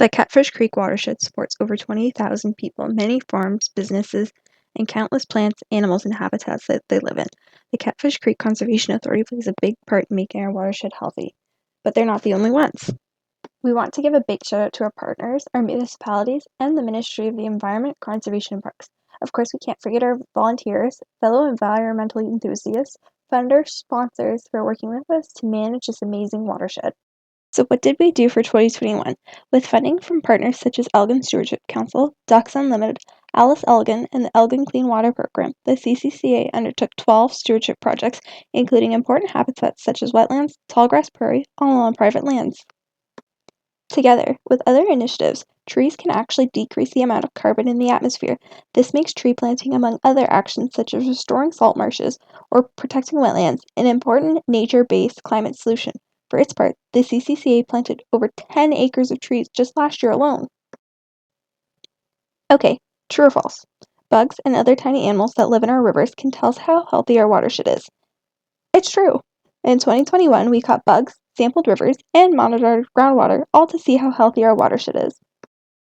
The Catfish Creek watershed supports over 20,000 people, many farms, businesses, and countless plants, animals, and habitats that they live in. The Catfish Creek Conservation Authority plays a big part in making our watershed healthy. But they're not the only ones. We want to give a big shout out to our partners, our municipalities, and the Ministry of the Environment, Conservation, and Parks. Of course, we can't forget our volunteers, fellow environmental enthusiasts, funders, sponsors for working with us to manage this amazing watershed. So what did we do for 2021? With funding from partners such as Elgin Stewardship Council, Ducks Unlimited, Alice Elgin, and the Elgin Clean Water Program, the CCCA undertook 12 stewardship projects, including important habitats such as wetlands, tallgrass prairie, all on private lands. Together with other initiatives, trees can actually decrease the amount of carbon in the atmosphere. This makes tree planting, among other actions such as restoring salt marshes or protecting wetlands, an important nature-based climate solution. For its part, the CCCA planted over 10 acres of trees just last year alone. Okay, true or false? Bugs and other tiny animals that live in our rivers can tell us how healthy our watershed is. It's true. In 2021, we caught bugs, sampled rivers, and monitored groundwater, all to see how healthy our watershed is.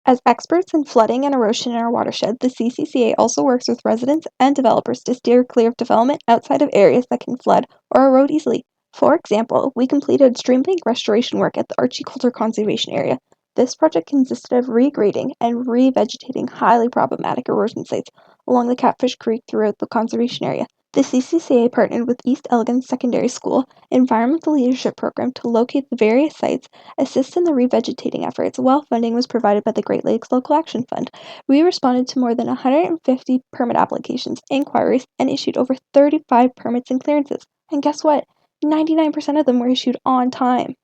As experts in flooding and erosion in our watershed, the CCCA also works with residents and developers to steer clear of development outside of areas that can flood or erode easily. For example, we completed stream bank restoration work at the Archie Conservation Area. This project consisted of regrading and revegetating highly problematic erosion sites along the Catfish Creek throughout the conservation area. The CCCA partnered with East Elgin Secondary School Environmental Leadership Program to locate the various sites, assist in the revegetating efforts, while funding was provided by the Great Lakes Local Action Fund. We responded to more than 150 permit applications, inquiries, and issued over 35 permits and clearances. And guess what? 99% of them were issued on time.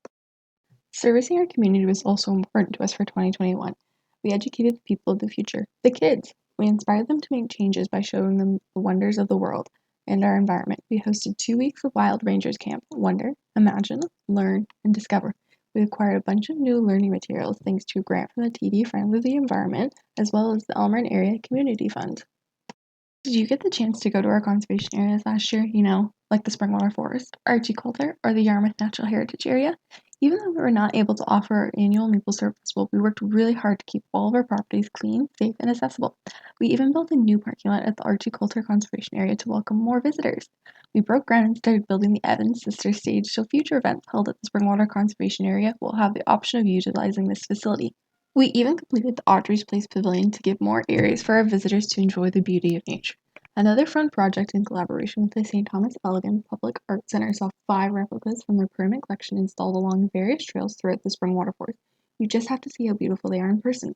Servicing our community was also important to us for 2021. We educated the people of the future, the kids. We inspired them to make changes by showing them the wonders of the world and our environment. We hosted 2 weeks of Wild Rangers Camp, Wonder, Imagine, Learn, and Discover. We acquired a bunch of new learning materials thanks to a grant from the TD Friends of the Environment, as well as the Elmhurst Area Community Fund. Did you get the chance to go to our conservation areas last year? Like the Springwater Forest, Archie Coulter, or the Yarmouth Natural Heritage Area? Even though we were not able to offer our annual Maple Syrup Festival, we worked really hard to keep all of our properties clean, safe, and accessible. We even built a new parking lot at the Archie Coulter Conservation Area to welcome more visitors. We broke ground and started building the Evans Sister Stage, so future events held at the Springwater Conservation Area will have the option of utilizing this facility. We even completed the Audrey's Place Pavilion to give more areas for our visitors to enjoy the beauty of nature. Another fun project in collaboration with the St. Thomas Elgin Public Art Center saw 5 replicas from their permanent collection installed along various trails throughout the Springwater Forest. You just have to see how beautiful they are in person.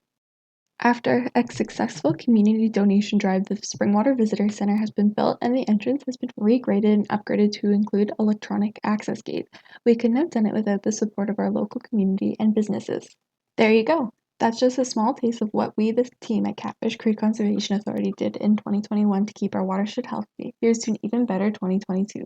After a successful community donation drive, the Springwater Visitor Center has been built and the entrance has been regraded and upgraded to include electronic access gate. We couldn't have done it without the support of our local community and businesses. There you go. That's just a small taste of what we, the team at Catfish Creek Conservation Authority, did in 2021 to keep our watershed healthy. Here's to an even better 2022.